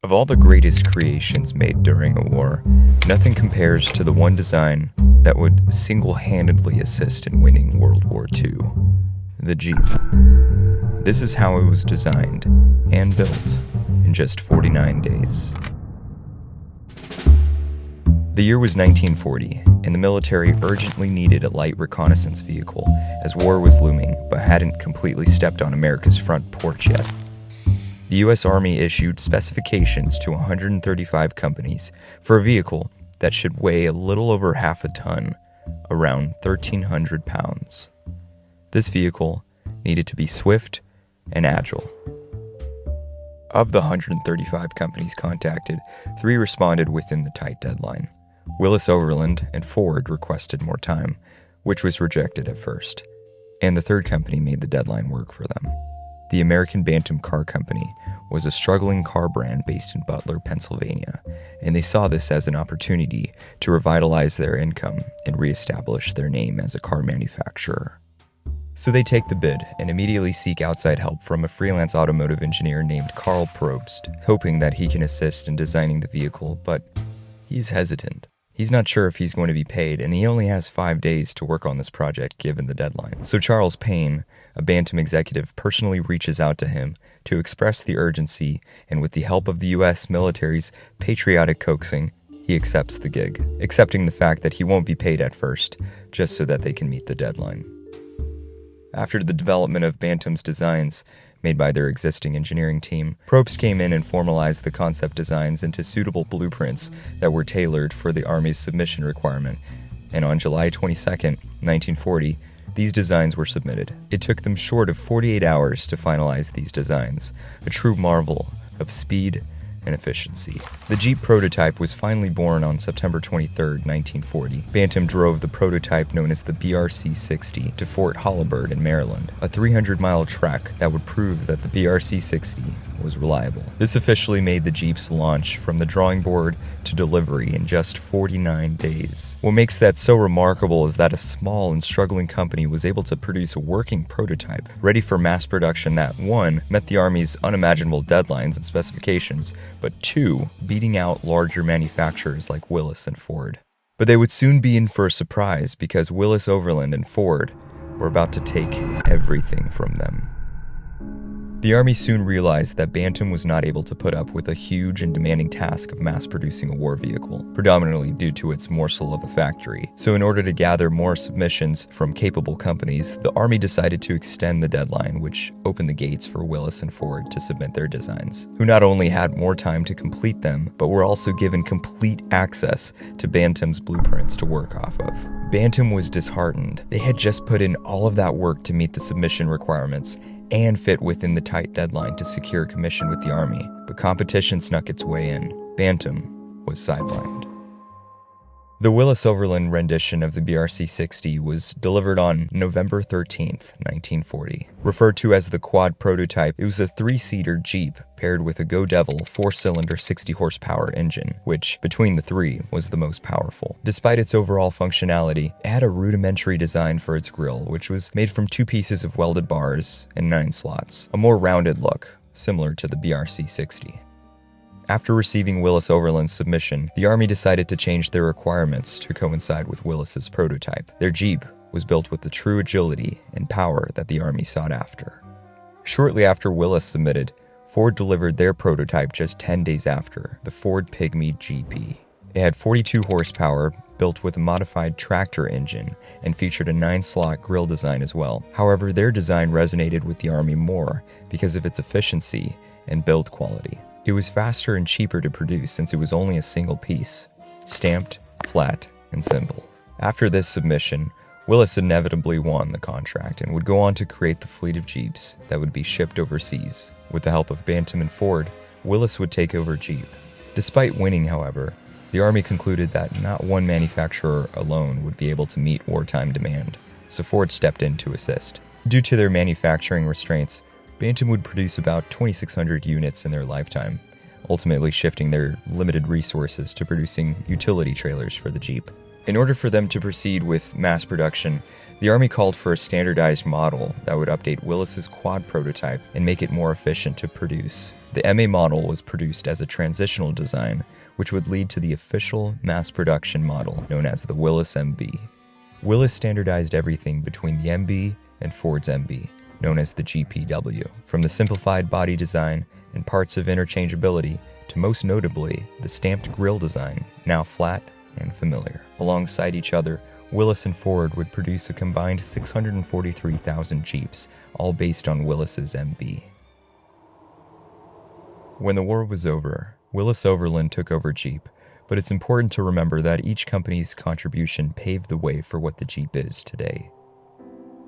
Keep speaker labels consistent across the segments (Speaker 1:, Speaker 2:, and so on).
Speaker 1: Of all the greatest creations made during a war, nothing compares to the one design that would single-handedly assist in winning World War II, the Jeep. This is how it was designed and built in just 49 days. The year was 1940, and the military urgently needed a light reconnaissance vehicle as war was looming but hadn't completely stepped on America's front porch yet. The U.S. Army issued specifications to 135 companies for a vehicle that should weigh a little over half a ton, around 1,300 pounds. This vehicle needed to be swift and agile. Of the 135 companies contacted, 3 responded within the tight deadline. Willis-Overland and Ford requested more time, which was rejected at first, and the third company made the deadline work for them. The American Bantam Car Company was a struggling car brand based in Butler, Pennsylvania, and they saw this as an opportunity to revitalize their income and reestablish their name as a car manufacturer. So they take the bid and immediately seek outside help from a freelance automotive engineer named Carl Probst, hoping that he can assist in designing the vehicle, but he's hesitant. He's not sure if he's going to be paid, and he only has 5 days to work on this project given the deadline. So Charles Payne, a Bantam executive, personally reaches out to him to express the urgency, and with the help of the U.S. military's patriotic coaxing, he accepts the gig, accepting the fact that he won't be paid at first, just so that they can meet the deadline. After the development of Bantam's designs, made by their existing engineering team, Probst came in and formalized the concept designs into suitable blueprints that were tailored for the Army's submission requirement, and on July 22, 1940, these designs were submitted. It took them short of 48 hours to finalize these designs, a true marvel of speed and efficiency. The Jeep prototype was finally born on September 23, 1940. Bantam drove the prototype known as the BRC-60 to Fort Holabird in Maryland, a 300-mile trek that would prove that the BRC-60 was reliable. This officially made the Jeep's launch from the drawing board to delivery in just 49 days. What makes that so remarkable is that a small and struggling company was able to produce a working prototype ready for mass production that, 1, met the Army's unimaginable deadlines and specifications, but 2, beating out larger manufacturers like Willis and Ford. But they would soon be in for a surprise because Willis-Overland and Ford were about to take everything from them. The Army soon realized that Bantam was not able to put up with a huge and demanding task of mass-producing a war vehicle, predominantly due to its morsel of a factory. So in order to gather more submissions from capable companies, the Army decided to extend the deadline, which opened the gates for Willis and Ford to submit their designs, who not only had more time to complete them, but were also given complete access to Bantam's blueprints to work off of. Bantam was disheartened. They had just put in all of that work to meet the submission requirements and fit within the tight deadline to secure commission with the Army, but competition snuck its way in. Bantam was sidelined. The Willis-Overland rendition of the BRC-60 was delivered on November 13, 1940. Referred to as the quad prototype, it was a 3-seater Jeep paired with a Go Devil 4-cylinder 60-horsepower engine, which, between the 3, was the most powerful. Despite its overall functionality, it had a rudimentary design for its grille, which was made from 2 pieces of welded bars and 9 slots, a more rounded look, similar to the BRC-60. After receiving Willis-Overland's submission, the Army decided to change their requirements to coincide with Willis's prototype. Their Jeep was built with the true agility and power that the Army sought after. Shortly after Willis submitted, Ford delivered their prototype just 10 days after, the Ford Pygmy GP. It had 42 horsepower, built with a modified tractor engine, and featured a 9-slot grille design as well. However, their design resonated with the Army more because of its efficiency and build quality. It was faster and cheaper to produce since it was only a single piece, stamped, flat, and simple. After this submission, Willis inevitably won the contract and would go on to create the fleet of Jeeps that would be shipped overseas. With the help of Bantam and Ford, Willis would take over Jeep. Despite winning, however, the Army concluded that not one manufacturer alone would be able to meet wartime demand, so Ford stepped in to assist. Due to their manufacturing restraints, Bantam would produce about 2,600 units in their lifetime, ultimately shifting their limited resources to producing utility trailers for the Jeep. In order for them to proceed with mass production, the Army called for a standardized model that would update Willis's quad prototype and make it more efficient to produce. The MA model was produced as a transitional design, which would lead to the official mass production model known as the Willys MB. Willys standardized everything between the MB and Ford's MB, known as the GPW, from the simplified body design and parts of interchangeability to most notably the stamped grille design, now flat and familiar. Alongside each other, Willys and Ford would produce a combined 643,000 Jeeps, all based on Willys's MB. When the war was over, Willys Overland took over Jeep, but it's important to remember that each company's contribution paved the way for what the Jeep is today.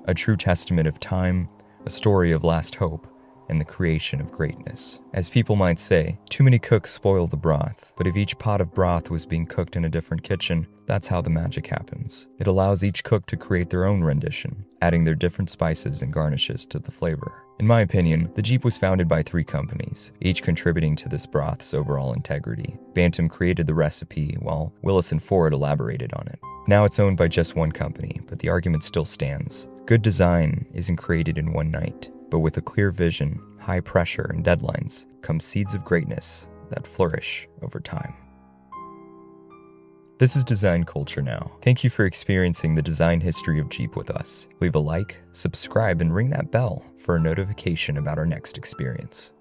Speaker 1: A true testament of time, a story of last hope, and the creation of greatness. As people might say, too many cooks spoil the broth, but if each pot of broth was being cooked in a different kitchen, that's how the magic happens. It allows each cook to create their own rendition, adding their different spices and garnishes to the flavor. In my opinion, the Jeep was founded by 3 companies, each contributing to this broth's overall integrity. Bantam created the recipe, while Willys and Ford elaborated on it. Now it's owned by just one company, but the argument still stands. Good design isn't created in one night, but with a clear vision, high pressure, and deadlines come seeds of greatness that flourish over time. This is Design Culture Now. Thank you for experiencing the design history of Jeep with us. Leave a like, subscribe, and ring that bell for a notification about our next experience.